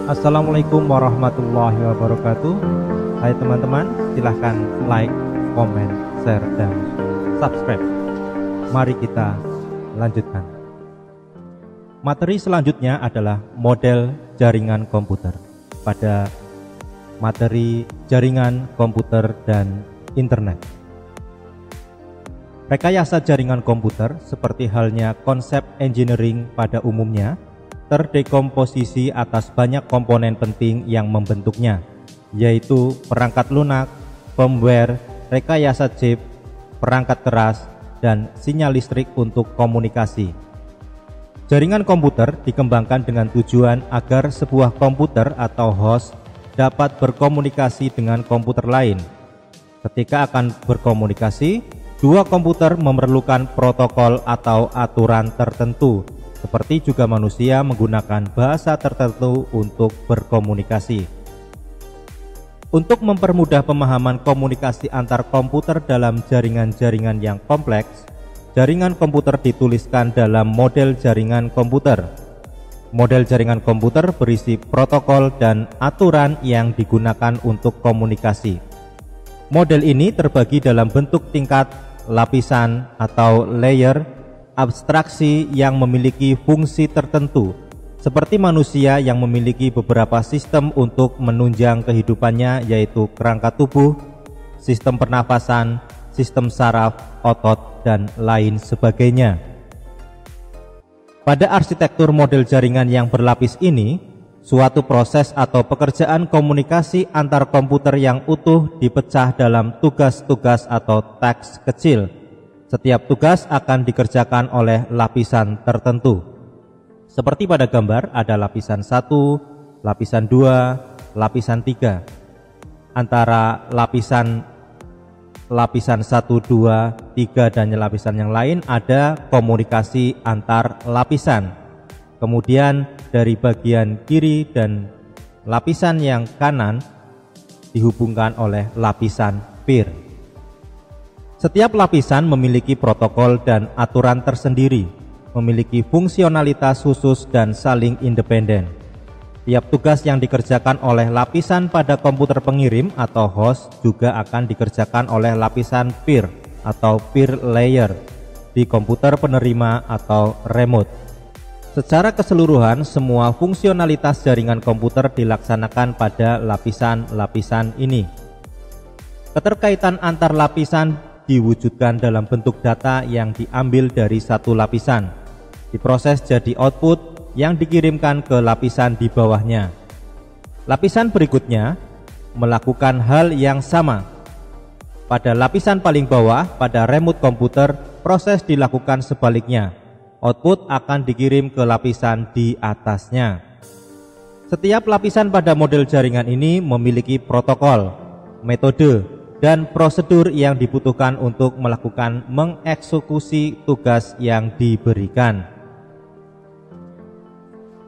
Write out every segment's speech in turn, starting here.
Assalamualaikum warahmatullahi wabarakatuh. Hai teman-teman, silahkan like, comment, share, dan subscribe. Mari kita lanjutkan. Materi selanjutnya adalah model jaringan komputer. Pada materi jaringan komputer dan internet, rekayasa jaringan komputer seperti halnya konsep engineering pada umumnya terdekomposisi atas banyak komponen penting yang membentuknya, yaitu perangkat lunak, firmware, rekayasa chip, perangkat keras, dan sinyal listrik untuk komunikasi. Jaringan komputer dikembangkan dengan tujuan agar sebuah komputer atau host dapat berkomunikasi dengan komputer lain. Ketika akan berkomunikasi, dua komputer memerlukan protokol atau aturan tertentu, seperti juga manusia menggunakan bahasa tertentu untuk berkomunikasi. Untuk mempermudah pemahaman komunikasi antar komputer dalam jaringan-jaringan yang kompleks, jaringan komputer dituliskan dalam model jaringan komputer. Model jaringan komputer berisi protokol dan aturan yang digunakan untuk komunikasi. Model ini terbagi dalam bentuk tingkat, lapisan atau layer, abstraksi yang memiliki fungsi tertentu, seperti manusia yang memiliki beberapa sistem untuk menunjang kehidupannya, yaitu kerangka tubuh, sistem pernafasan, sistem saraf, otot, dan lain sebagainya. Pada arsitektur model jaringan yang berlapis ini, suatu proses atau pekerjaan komunikasi antar komputer yang utuh dipecah dalam tugas-tugas atau task kecil. Setiap tugas akan dikerjakan oleh lapisan tertentu. Seperti pada gambar, ada lapisan 1, lapisan 2, lapisan 3. Antara lapisan 1, 2, 3 dan lapisan yang lain ada komunikasi antar lapisan. Kemudian dari bagian kiri dan lapisan yang kanan dihubungkan oleh lapisan peer. Setiap lapisan memiliki protokol dan aturan tersendiri, memiliki fungsionalitas khusus dan saling independen. Tiap tugas yang dikerjakan oleh lapisan pada komputer pengirim atau host juga akan dikerjakan oleh lapisan peer atau peer layer di komputer penerima atau remote. Secara keseluruhan, semua fungsionalitas jaringan komputer dilaksanakan pada lapisan-lapisan ini. Keterkaitan antar lapisan diwujudkan dalam bentuk data yang diambil dari satu lapisan, diproses jadi output yang dikirimkan ke lapisan di bawahnya. Lapisan berikutnya melakukan hal yang sama. Pada lapisan paling bawah, pada remote komputer, proses dilakukan sebaliknya. Output akan dikirim ke lapisan di atasnya. Setiap lapisan pada model jaringan ini memiliki protokol, metode, dan prosedur yang dibutuhkan untuk melakukan mengeksekusi tugas yang diberikan.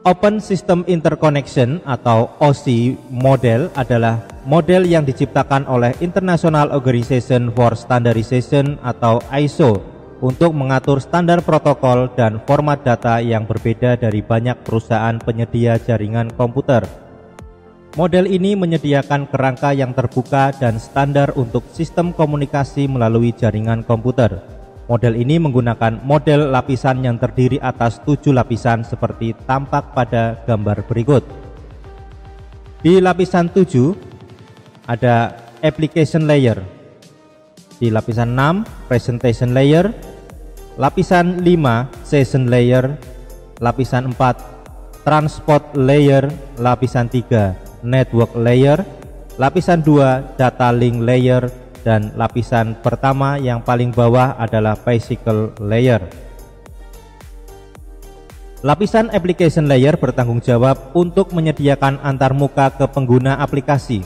Open System Interconnection atau OSI model adalah model yang diciptakan oleh International Organization for Standardization atau ISO untuk mengatur standar protokol dan format data yang berbeda dari banyak perusahaan penyedia jaringan komputer. Model ini menyediakan kerangka yang terbuka dan standar untuk sistem komunikasi melalui jaringan komputer. Model ini menggunakan model lapisan yang terdiri atas 7 lapisan seperti tampak pada gambar berikut. Di lapisan 7 ada application layer. Di lapisan 6 presentation layer, lapisan 5 session layer, lapisan 4 transport layer, lapisan 3 network layer, lapisan 2 data link layer, dan lapisan pertama yang paling bawah adalah physical layer. Lapisan application layer bertanggung jawab untuk menyediakan antarmuka ke pengguna aplikasi.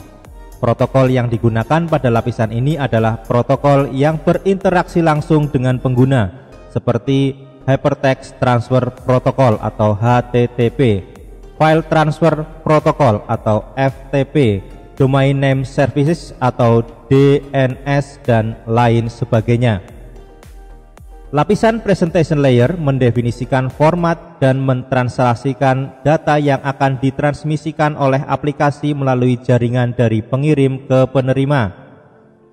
Protokol yang digunakan pada lapisan ini adalah protokol yang berinteraksi langsung dengan pengguna, seperti Hypertext Transfer Protocol atau HTTP, File Transfer Protocol atau FTP, Domain Name Services atau DNS, dan lain sebagainya. Lapisan presentation layer mendefinisikan format dan mentranslasikan data yang akan ditransmisikan oleh aplikasi melalui jaringan dari pengirim ke penerima.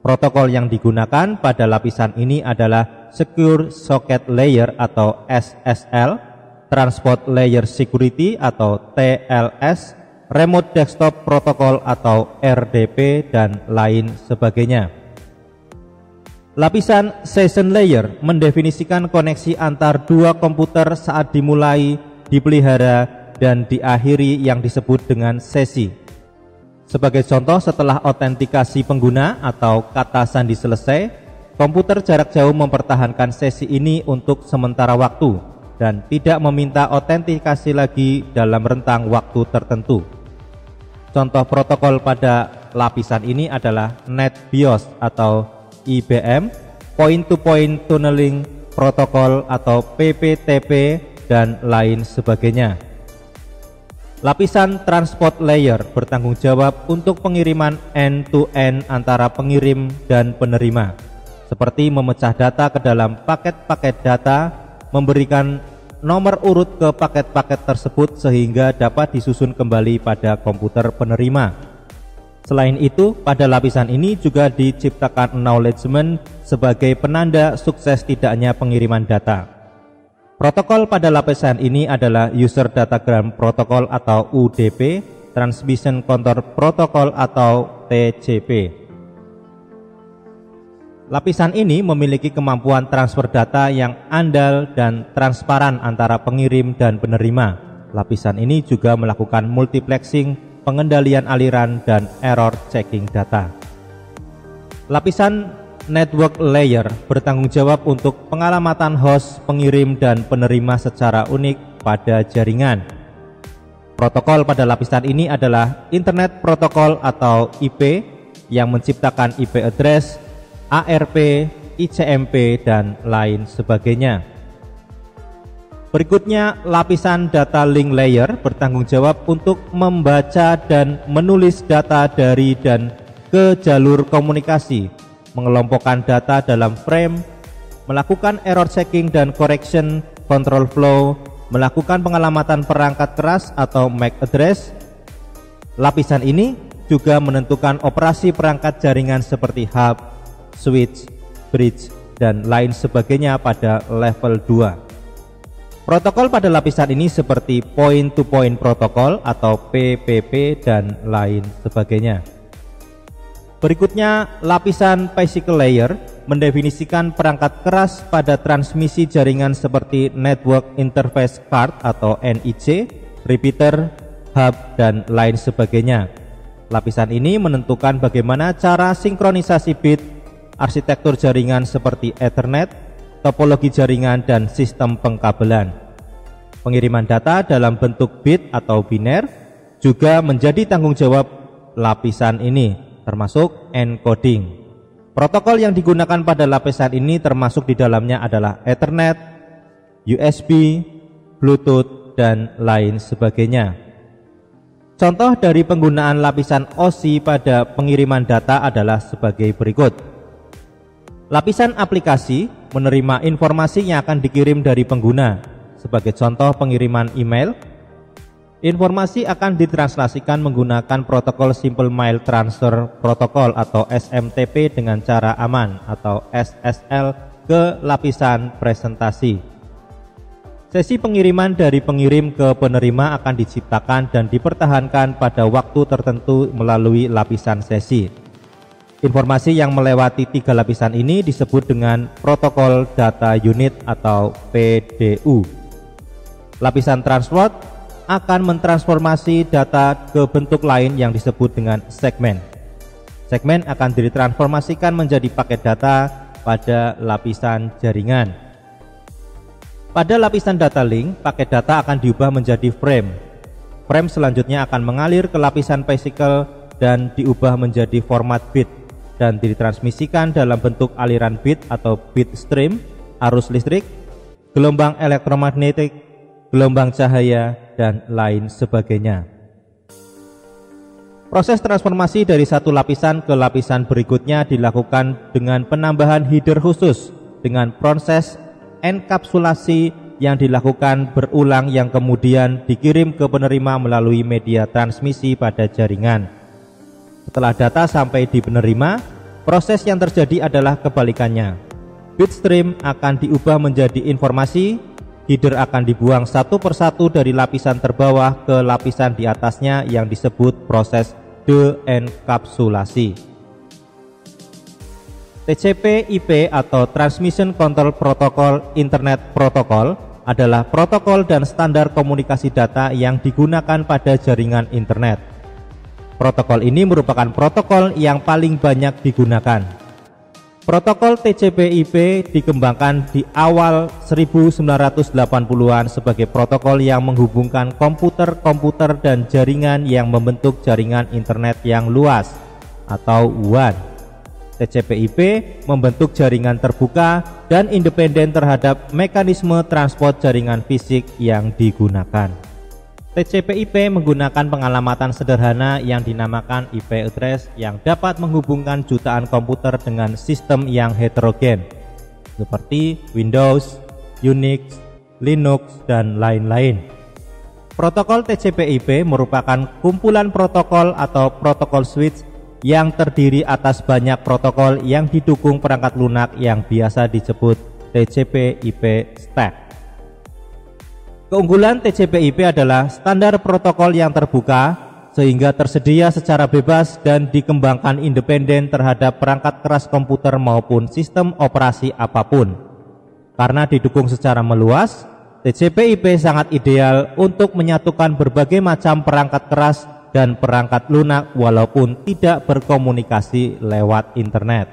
Protokol yang digunakan pada lapisan ini adalah Secure Socket Layer atau SSL, Transport Layer Security atau TLS, Remote Desktop Protocol atau RDP, dan lain sebagainya. Lapisan Session Layer mendefinisikan koneksi antar dua komputer saat dimulai, dipelihara, dan diakhiri yang disebut dengan sesi. Sebagai contoh, setelah autentikasi pengguna atau kata sandi selesai, komputer jarak jauh mempertahankan sesi ini untuk sementara waktu dan tidak meminta autentikasi lagi dalam rentang waktu tertentu. Contoh protokol pada lapisan ini adalah NetBIOS atau IBM, Point-to-Point Tunneling Protocol atau PPTP, dan lain sebagainya. Lapisan Transport Layer bertanggung jawab untuk pengiriman end-to-end antara pengirim dan penerima, seperti memecah data ke dalam paket-paket data, memberikan nomor urut ke paket-paket tersebut sehingga dapat disusun kembali pada komputer penerima. Selain itu, pada lapisan ini juga diciptakan acknowledgement sebagai penanda sukses tidaknya pengiriman data. Protokol pada lapisan ini adalah User Datagram Protocol atau UDP, Transmission Control Protocol atau TCP. Lapisan ini memiliki kemampuan transfer data yang andal dan transparan antara pengirim dan penerima. Lapisan ini juga melakukan multiplexing, pengendalian aliran, dan error checking data. Lapisan Network Layer bertanggung jawab untuk pengalamatan host, pengirim, dan penerima secara unik pada jaringan. Protokol pada lapisan ini adalah Internet Protocol atau IP yang menciptakan IP address, ARP, ICMP, dan lain sebagainya. Berikutnya, lapisan Data Link Layer bertanggung jawab untuk membaca dan menulis data dari dan ke jalur komunikasi, mengelompokkan data dalam frame, melakukan error checking dan correction, control flow, melakukan pengalamatan perangkat keras atau MAC address. Lapisan ini juga menentukan operasi perangkat jaringan seperti hub, switch, bridge, dan lain sebagainya pada level 2. Protokol pada lapisan ini seperti Point-to-Point Protocol atau PPP, dan lain sebagainya. Berikutnya, lapisan Physical Layer mendefinisikan perangkat keras pada transmisi jaringan seperti Network Interface Card atau NIC, repeater, hub, dan lain sebagainya. Lapisan ini menentukan bagaimana cara sinkronisasi bit, arsitektur jaringan seperti Ethernet, topologi jaringan, dan sistem pengkabelan. Pengiriman data dalam bentuk bit atau biner juga menjadi tanggung jawab lapisan ini, termasuk encoding. Protokol yang digunakan pada lapisan ini termasuk di dalamnya adalah Ethernet, USB, Bluetooth, dan lain sebagainya. Contoh dari penggunaan lapisan OSI pada pengiriman data adalah sebagai berikut. Lapisan aplikasi menerima informasi yang akan dikirim dari pengguna. Sebagai contoh pengiriman email, informasi akan ditranslasikan menggunakan protokol Simple Mail Transfer Protocol atau SMTP dengan cara aman atau SSL ke lapisan presentasi. Sesi pengiriman dari pengirim ke penerima akan diciptakan dan dipertahankan pada waktu tertentu melalui lapisan sesi. Informasi yang melewati 3 lapisan ini disebut dengan Protokol Data Unit atau PDU. Lapisan transport akan mentransformasi data ke bentuk lain yang disebut dengan segmen. Segmen akan ditransformasikan menjadi paket data pada lapisan jaringan. Pada lapisan data link, paket data akan diubah menjadi frame. Frame selanjutnya akan mengalir ke lapisan physical dan diubah menjadi format bit dan ditransmisikan dalam bentuk aliran bit atau bit stream, arus listrik, gelombang elektromagnetik, gelombang cahaya, dan lain sebagainya. Proses transformasi dari satu lapisan ke lapisan berikutnya dilakukan dengan penambahan header khusus dengan proses enkapsulasi yang dilakukan berulang yang kemudian dikirim ke penerima melalui media transmisi pada jaringan. Setelah data sampai di penerima, proses yang terjadi adalah kebalikannya. Bit stream akan diubah menjadi informasi, header akan dibuang satu persatu dari lapisan terbawah ke lapisan di atasnya yang disebut proses de-enkapsulasi. TCP/IP atau Transmission Control Protocol Internet Protocol adalah protokol dan standar komunikasi data yang digunakan pada jaringan internet. Protokol ini merupakan protokol yang paling banyak digunakan. Protokol TCP/IP dikembangkan di awal 1980-an sebagai protokol yang menghubungkan komputer-komputer dan jaringan yang membentuk jaringan internet yang luas atau WAN. TCP/IP membentuk jaringan terbuka dan independen terhadap mekanisme transport jaringan fisik yang digunakan. TCP/IP menggunakan pengalamatan sederhana yang dinamakan IP address yang dapat menghubungkan jutaan komputer dengan sistem yang heterogen seperti Windows, Unix, Linux, dan lain-lain. Protokol TCP/IP merupakan kumpulan protokol atau protokol switch yang terdiri atas banyak protokol yang didukung perangkat lunak yang biasa disebut TCP/IP stack. Keunggulan TCP/IP adalah standar protokol yang terbuka sehingga tersedia secara bebas dan dikembangkan independen terhadap perangkat keras komputer maupun sistem operasi apapun. Karena didukung secara meluas, TCP/IP sangat ideal untuk menyatukan berbagai macam perangkat keras dan perangkat lunak walaupun tidak berkomunikasi lewat internet.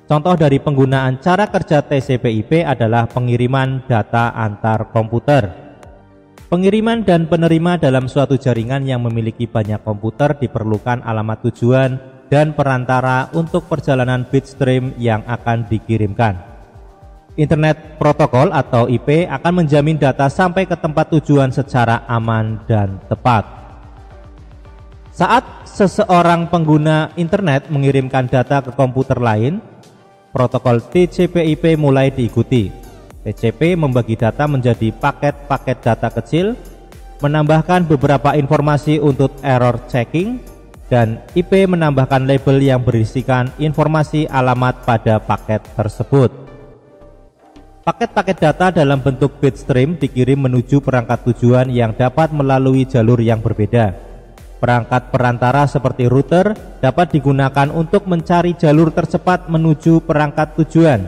Contoh dari penggunaan cara kerja TCP/IP adalah pengiriman data antar komputer. Pengiriman dan penerima dalam suatu jaringan yang memiliki banyak komputer diperlukan alamat tujuan dan perantara untuk perjalanan bit stream yang akan dikirimkan. Internet protokol atau IP akan menjamin data sampai ke tempat tujuan secara aman dan tepat. Saat seseorang pengguna internet mengirimkan data ke komputer lain, protokol TCP/IP mulai diikuti. TCP membagi data menjadi paket-paket data kecil, menambahkan beberapa informasi untuk error checking, dan IP menambahkan label yang berisikan informasi alamat pada paket tersebut. Paket-paket data dalam bentuk bit stream dikirim menuju perangkat tujuan yang dapat melalui jalur yang berbeda. Perangkat perantara seperti router dapat digunakan untuk mencari jalur tercepat menuju perangkat tujuan.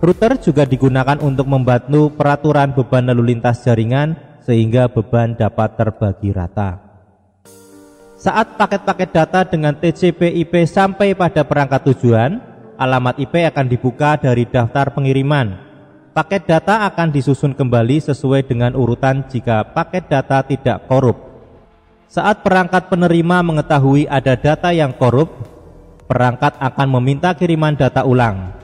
Router juga digunakan untuk membantu peraturan beban lalu lintas jaringan sehingga beban dapat terbagi rata. Saat paket-paket data dengan TCP/IP sampai pada perangkat tujuan, alamat IP akan dibuka dari daftar pengiriman. Paket data akan disusun kembali sesuai dengan urutan jika paket data tidak korup. Saat perangkat penerima mengetahui ada data yang korup, perangkat akan meminta kiriman data ulang.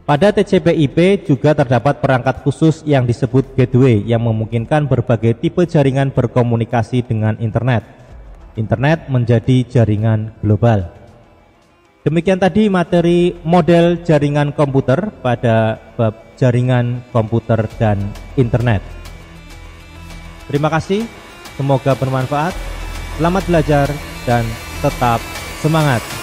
Pada TCP/IP juga terdapat perangkat khusus yang disebut gateway yang memungkinkan berbagai tipe jaringan berkomunikasi dengan internet. Internet menjadi jaringan global. Demikian tadi materi model jaringan komputer pada bab jaringan komputer dan internet. Terima kasih. Semoga bermanfaat. Selamat belajar dan tetap semangat.